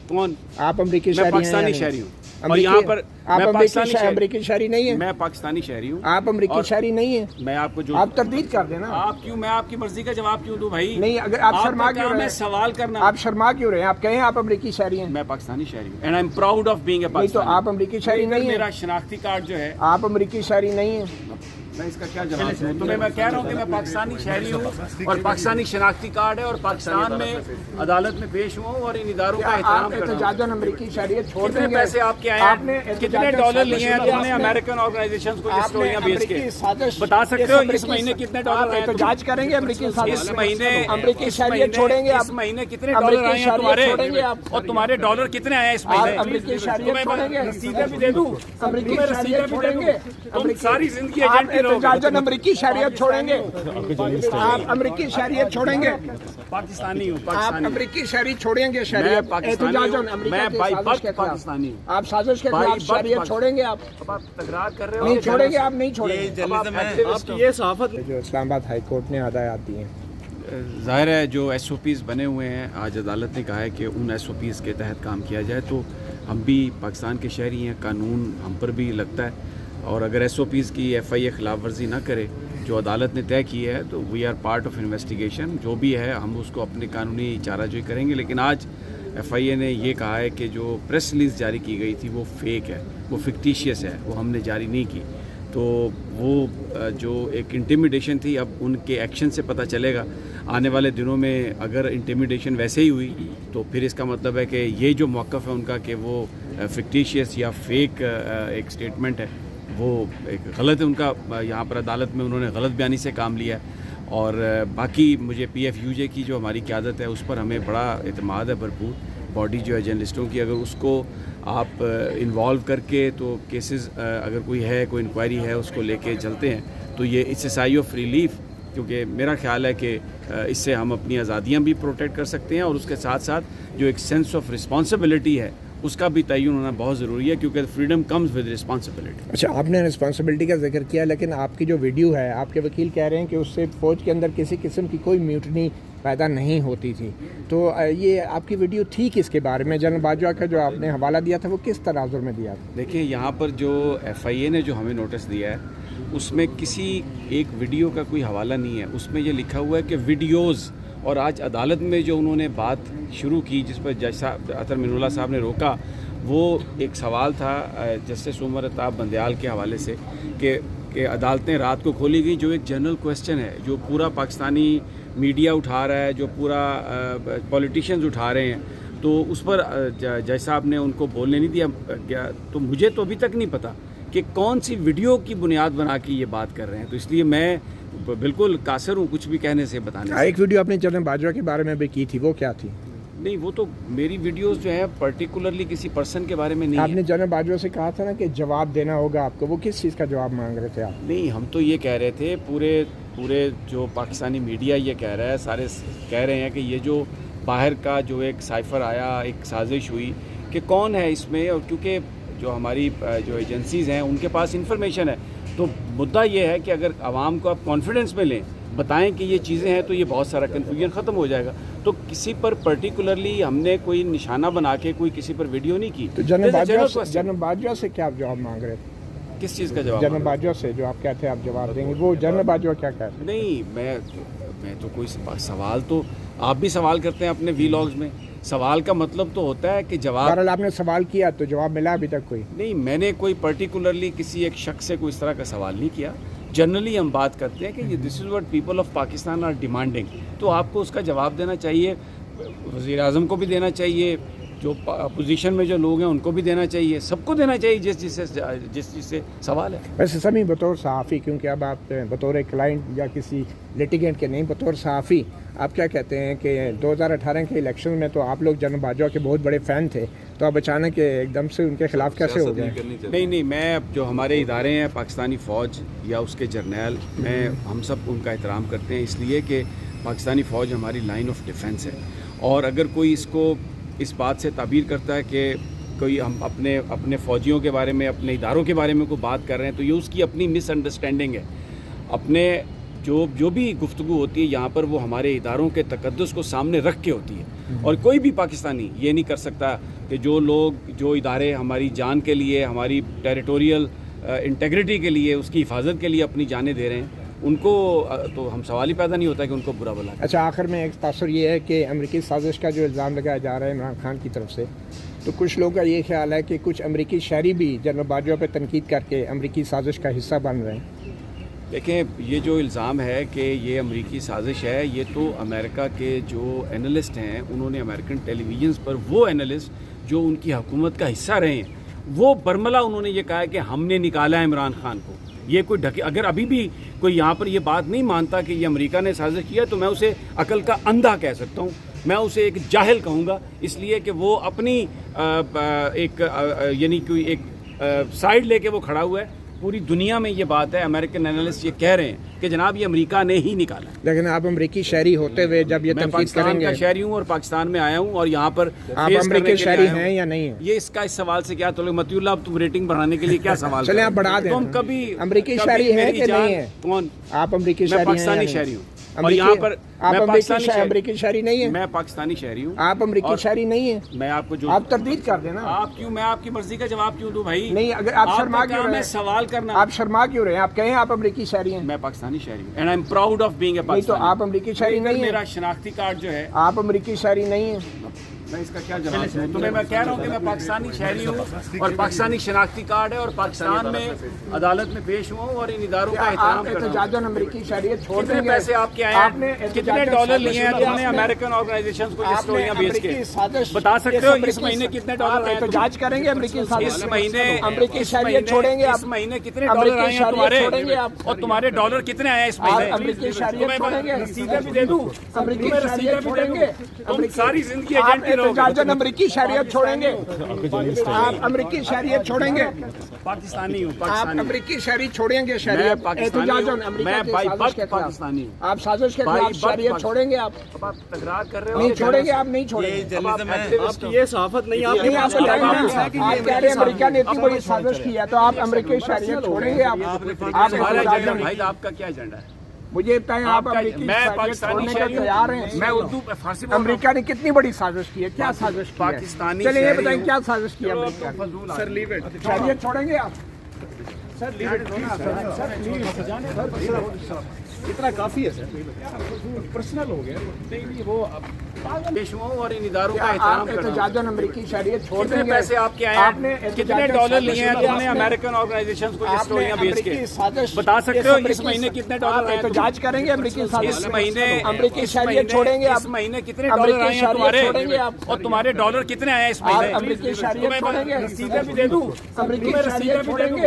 कौन? आप अमरीकी मैं शहरी पाकिस्तानी हैं? शहरी हूँ और यहाँ पर आप मैं पाकिस्तानी अमरीकी शहरी नहीं है? मैं पाकिस्तानी शहरी हूँ। आप अमरीकी शहरी नहीं है? मैं आपको जो आप तरदीद कर देना। आप क्यों, मैं आपकी मर्जी का जवाब क्यों दूं भाई? नहीं, अगर आप शर्मा क्यों रहे हैं? सवाल करना। आप शर्मा क्यों रहे हैं? आप कहें आप अमरीकी शहरी हैं। मैं पाकिस्तानी शहरी हूँ and I am proud of being a नहीं तो पाकिस्तानी। आप अमरीकी शहरी नहीं है। मेरा शनाख्ती कार्ड जो है, आप अमरीकी शहरी नहीं है। मैं इसका क्या जवाब दूं? तुम्हें मैं कह रहा हूँ कि मैं पाकिस्तानी शहरी हूँ और पाकिस्तानी शनाख्ती कार्ड है और पाकिस्तान में अदालत में पेश हुआ हूँ और इन इदारों का एहतराम आप कर रहा हूँ। एहतजाजन अमरीकी शहरियत छोड़ कितने देंगे? पैसे आपके आए आपने हैं? कितने डॉलर लिए हैं तुमने अमेरिकन ऑर्गेनाइजेशंस को ये स्टोरियां बेच के? बता सकते हो इस महीने कितने डॉलर आए? एहतजाज करेंगे अमरीकी साजिश इस महीने अमरीकी शहरियत छोड़ेंगे आप? इस महीने कितने डॉलर आए हैं तुम्हारे? और तुम्हारे डॉलर कितने आए हैं इस महीने? अमरीकी शहरियत छोड़ेंगे? रसीदें भी दे दूं? अमरीकी तुम्हें शहरियत रसीदें भी दे दूं? छोड़ेंगे? तुम सारी जिंदगी आप एजेंट ही रहोगे। एहतजाजन अमरीकी शहरियत छोड़ेंगे? आप अमरीकी शहरियत छोड़ेंगे? पाकिस्तानी हूँ, आप पाकिस्तानी। अमरीकी शहरी छोड़ेंगे? मैं शहरियत पाकिस्तानी एहतजाजन हूँ, अमरीका मैं की बाई साजिश बर्थ के खिलाफ। पाकिस्तानी हूँ। आप साजिश के बाई खिलाफ बर्थ शहरियत पाकिस्तानी। छोड़ेंगे? आप अब आप तकरार कर रहे हो? नहीं छोड़ेंगे? आप नहीं छोड़ेंगे? ये सहाफत जो इस्लामाबाद हाई कोर्ट ने हदायत दी हैं, ज़ाहिर है जो SOPs बने हुए हैं, आज अदालत ने कहा है कि उन SOPs के तहत काम किया जाए। तो हम भी पाकिस्तान के शहरी हैं, कानून हम पर भी लगता है और अगर SOPs की FIA खिलाफ वर्जी ना करे जो अदालत ने तय की है तो we are part of investigation. जो भी है हम उसको अपने कानूनी चाराजोई करेंगे। लेकिन आज FIA ने ये कहा है कि जो प्रेस रिलीज़ जारी की गई थी वो फेक है, वो फिक्टिशियस है, वो हमने जारी नहीं की। तो वो जो एक इंटिमिडेशन थी, अब उनके एक्शन से पता चलेगा आने वाले दिनों में। अगर इंटिमिडेशन वैसे ही हुई तो फिर इसका मतलब है कि ये जो मौक़िफ़ है उनका कि वो फिक्टिशियस या फेक एक स्टेटमेंट है, वो एक गलत है उनका। यहाँ पर अदालत में उन्होंने गलत बयानी से काम लिया है। और बाकी मुझे PFUJ की जो हमारी क़यादत है उस पर हमें बड़ा एतमाद है भरपूर। बॉडी जो है जर्नलिस्टों की, अगर उसको आप इन्वॉल्व करके तो केसेस अगर कोई है, कोई इंक्वायरी है, उसको लेके चलते हैं तो ये it's a sigh of relief. क्योंकि मेरा ख्याल है कि इससे हम अपनी आज़ादियाँ भी प्रोटेक्ट कर सकते हैं और उसके साथ साथ जो एक सेंस ऑफ रिस्पॉन्सिबिलिटी है उसका भी तयन होना बहुत ज़रूरी है, क्योंकि फ्रीडम कम्स विद रिस्पॉन्सिबिलिटी। अच्छा, आपने रिस्पॉन्सिबिलिटी का जिक्र किया, लेकिन आपकी जो वीडियो है, आपके वकील कह रहे हैं कि उससे फ़ौज के अंदर किसी किस्म की कोई म्यूटनी पैदा नहीं होती थी। तो ये आपकी वीडियो थी किसके बारे में? जनरल बाजवा का जो आपने हवाला दिया था वो किस तनाजुर में दिया था? देखिए, यहाँ पर जो FIA ने जो हमें नोटिस दिया है उसमें किसी एक वीडियो का कोई हवाला नहीं है। उसमें ये लिखा हुआ है कि वीडियोज़, और आज अदालत में जो उन्होंने बात शुरू की जिस पर जज साहब अतर मिनुल्लाह साहब ने रोका, वो एक सवाल था जस्टिस उमर अताब बंदयाल के हवाले से कि अदालतें रात को खोली गई, जो एक जनरल क्वेश्चन है जो पूरा पाकिस्तानी मीडिया उठा रहा है, जो पूरा पॉलिटिशियंस उठा रहे हैं, तो उस पर जज साहब ने उनको बोलने नहीं दिया। तो मुझे तो अभी तक नहीं पता कि कौन सी वीडियो की बुनियाद बना के ये बात कर रहे हैं। तो इसलिए मैं बिल्कुल कासर हूँ कुछ भी कहने से, बताने से। एक वीडियो आपने जनरल बाजवा के बारे में भी की थी, वो क्या थी? नहीं, वो तो मेरी वीडियोस जो है पर्टिकुलरली किसी पर्सन के बारे में नहीं आपने जनरल बाजवा से कहा था ना कि जवाब देना होगा आपको, वो किस चीज़ का जवाब मांग रहे थे आप? नहीं, हम तो ये कह रहे थे, पूरे जो पाकिस्तानी मीडिया ये कह रहा है, सारे कह रहे हैं कि ये जो बाहर का जो एक साइफर आया, एक साजिश हुई कि कौन है इसमें, और क्योंकि जो हमारी जो एजेंसीज़ हैं उनके पास इंफॉर्मेशन है। तो मुद्दा ये है कि अगर आवाम को आप कॉन्फिडेंस में लें, बताएं कि ये चीज़ें हैं, तो ये बहुत सारा कन्फ्यूजन ख़त्म हो जाएगा। तो किसी पर पर्टिकुलरली हमने कोई निशाना बना के कोई किसी पर वीडियो नहीं की। तो जनरल बाजवा से क्या आप जवाब मांग रहे थे? किस चीज़ का जवाब? जनरल बाजवा से जो आप कहते हैं आप जवाब देंगे, वो जनरल बाजवा क्या कहते हैं? नहीं, मैं तो कोई सवाल, तो आप भी सवाल करते हैं अपने वीलॉग्स में। सवाल का मतलब तो होता है कि जवाब। बहरहाल आपने सवाल किया तो जवाब मिला अभी तक कोई? नहीं, मैंने कोई पर्टिकुलरली किसी एक शख्स से कोई इस तरह का सवाल नहीं किया। जनरली हम बात करते हैं कि this is what people of Pakistan are demanding, तो आपको उसका जवाब देना चाहिए। वज़ीर आज़म को भी देना चाहिए, जो अपोजिशन में जो लोग हैं उनको भी देना चाहिए, सबको देना चाहिए जिस जिससे सवाल है। वैसे सभी बतौर सहाफ़ी, क्योंकि अब आप बतौर क्लाइंट या किसी लिटिगेंट के नहीं, बतौर सहाफ़ी आप क्या कहते हैं कि 2018 के इलेक्शन में तो आप लोग जनरल बाजवा के बहुत बड़े फ़ैन थे, तो अब अचानक एकदम से उनके खिलाफ कैसे हो गए? नहीं, मैं जो हमारे इदारे हैं, पाकिस्तानी फ़ौज या उसके जर्नैल, हम सब उनका एहतराम करते हैं, इसलिए कि पाकिस्तानी फ़ौज हमारी लाइन ऑफ डिफेंस है। और अगर कोई इसको इस बात से ताबीर करता है कि कोई हम अपने फ़ौजियों के बारे में, अपने इदारों के बारे में कोई बात कर रहे हैं, तो ये उसकी अपनी मिसअंडरस्टैंडिंग है। अपने جو بھی گفتگو ہوتی ہے یہاں پر وہ ہمارے اداروں کے تقدس کو سامنے رکھ کے ہوتی ہے، اور کوئی بھی پاکستانی یہ نہیں کر سکتا کہ جو ادارے ہماری جان کے لیے، ہماری ٹیریٹوریل انٹیگریٹی کے لیے، اس کی حفاظت کے لیے اپنی جانیں دے رہے ہیں، ان کو تو ہم سوال ہی پیدا نہیں ہوتا کہ ان کو برا بلا۔ اچھا، آخر میں ایک تاثر یہ ہے کہ امریکی سازش کا جو الزام لگایا جا رہا ہے عمران خان کی طرف سے، تو کچھ لوگوں کا یہ خیال ہے کہ کچھ امریکی شہری بھی جنرل باجوہ پہ تنقید کر کے امریکی سازش کا حصہ بن رہے ہیں۔ دیکھیں، یہ جو الزام ہے کہ یہ امریکی سازش ہے، یہ تو امریکہ کے جو اینالسٹ ہیں، انہوں نے امریکن ٹیلی ویژنز پر، وہ اینالسٹ جو ان کی حکومت کا حصہ رہے ہیں، وہ برملا انہوں نے یہ کہا ہے کہ ہم نے نکالا ہے عمران خان کو۔ یہ کوئی اگر ابھی بھی کوئی یہاں پر یہ بات نہیں مانتا کہ یہ امریکہ نے سازش کیا، تو میں اسے عقل کا اندھا کہہ سکتا ہوں، میں اسے ایک جاہل کہوں گا، اس لیے کہ وہ اپنی ایک یعنی کوئی ایک سائیڈ لے کے وہ کھڑا ہوا ہے۔ پوری دنیا میں یہ بات ہے، امریکن اینالسٹ یہ کہہ رہے ہیں کہ جناب یہ امریکہ نے ہی نکالا۔ لیکن آپ امریکی شہری ہوتے ہوئے جب یہ تنقید کریں گے، پاکستان کا شہری ہوں اور پاکستان میں آیا ہوں، اور یہاں پر آپ امریکی شہری ہیں یا نہیں ہیں؟ یہ اس سوال سے کیا تعلق؟ متی اللہ، اب تم ریٹنگ بڑھانے کے لیے کیا سوال؟ چلیں آپ بڑھا دیں۔ تم کبھی امریکی شہری ہیں کہ نہیں ہیں؟ کون؟ آپ امریکی شہری ہیں؟ میں پاکستانی شہری ہوں، اور یہاں پر آپ امریکی شہری نہیں ہیں؟ میں پاکستانی شہری ہوں۔ آپ امریکی شہری نہیں ہیں؟ میں آپ کو جو آپ تردید کر دیں نا۔ آپ کیوں؟ میں آپ کی مرضی کا جواب کیوں دوں بھائی؟ نہیں، اگر آپ شرما کیوں رہے ہیں؟ سوال کرنا۔ آپ شرما کیوں رہے ہیں؟ آپ کہیں آپ امریکی شہری ہیں۔ میں پاکستانی شہری ہوں، and I am proud of being a نہیں تو پاکستانی۔ آپ امریکی شہری نہیں ہیں؟ میرا شناختی کارڈ جو ہے، آپ امریکی شہری نہیں ہیں؟ میں اس کا کیا جواب دوں؟ تمہیں میں کہہ رہا ہوں کہ میں پاکستانی شہری ہوں، اور پاکستانی شناختی کارڈ ہے، اور پاکستان میں عدالت میں پیش ہوا ہوں، اور ان اداروں کا احترام آپ کرتا ہوں۔ احتجاجاً امریکی شہریت چھوڑ دیں کتنے گے؟ پیسے آپ کے آئے ہیں؟ کتنے ڈالر لیے ہیں تم نے امریکن آرگنائزیشنز کو یہ سٹوریاں بیچ کے؟ بتا سکتے ہو اس مہینے کتنے ڈالر آئے ہیں؟ احتجاج کریں گے امریکی اس مہینے امریکی شہریت چھوڑیں گے آپ؟ اس مہینے کتنے ڈالر آئے ہیں تمہارے؟ اور تمہارے ڈالر کتنے آئے ہیں اس مہینے؟ امریکی شہریت چھوڑیں گے؟ رسیدیں بھی دے دوں؟ امریکی شہریت چھوڑیں گے؟ تم ساری زندگی ایجنٹ ہی رہو گے۔ احتجاجاً امریکی شہریت چھوڑیں گے؟ آپ امریکی شہریت چھوڑیں گے؟ پاکستانی ہوں، آپ پاکستانی۔ امریکی شہری چھوڑیں گے؟ شہریت احتجاجاً امریکہ کی سازش کے خلاف پاکستانی ہوں۔ آپ سازش کے خلاف شہریت چھوڑیں گے؟ آپ اب آپ تکرار کر رہے ہو۔ نہیں چھوڑیں گے؟ آپ نہیں چھوڑیں گے؟ آپ کی یہ صحافت نہیں، نہیں، آپ کو ٹائم ہے۔ آپ کہہ رہے ہیں امریکہ نے اتنی بڑی سازش کی ہے، تو آپ امریکی شہریت چھوڑیں گے؟ آپ بھائی آپ کا کیا ایجنڈا ہے؟ مجھے بتائیں، آپ امریکی میں شہریت پاکستانی چھوڑنے شہری کے تیار ہوں، ہیں؟ میں اردو فارسی بول رہا ہوں۔ امریکہ نے کتنی بڑی سازش کی ہے؟ کیا سازش کی ہے؟ پاکستانی چلیے یہ شہری بتائیں ہوں۔ کیا سازش کی ہے امریکہ نے؟ فضول سر لیو اٹ۔ شہریت چھوڑیں گے آپ؟ اتنا کافی ہے سر، پرسنل ہو گیا۔ نہیں، وہ پیش ہوا ہوں، اور ان اداروں کا آپ احترام کرتا ہوں۔ احتجاجاً امریکی شہریت چھوڑ کتنے دیں گے؟ پیسے آپ کے آئے آپ نے ہیں؟ کتنے ڈالر لیے ہیں تم نے امریکن آرگنائزیشنز کو یہ سٹوریاں بیچ کے؟ بتا سکتے ہو اس مہینے کتنے ڈالر آئے ہیں؟ احتجاج کریں گے امریکی اس مہینے امریکی شہریت چھوڑیں گے آپ؟ اس مہینے کتنے ڈالر آئے ہیں تمہارے؟ اور تمہارے ڈالر کتنے آئے ہیں اس مہینے؟ امریکی شہریت چھوڑیں گے؟ رسیدیں بھی دے دوں؟ امریکی شہریت چھوڑیں گے؟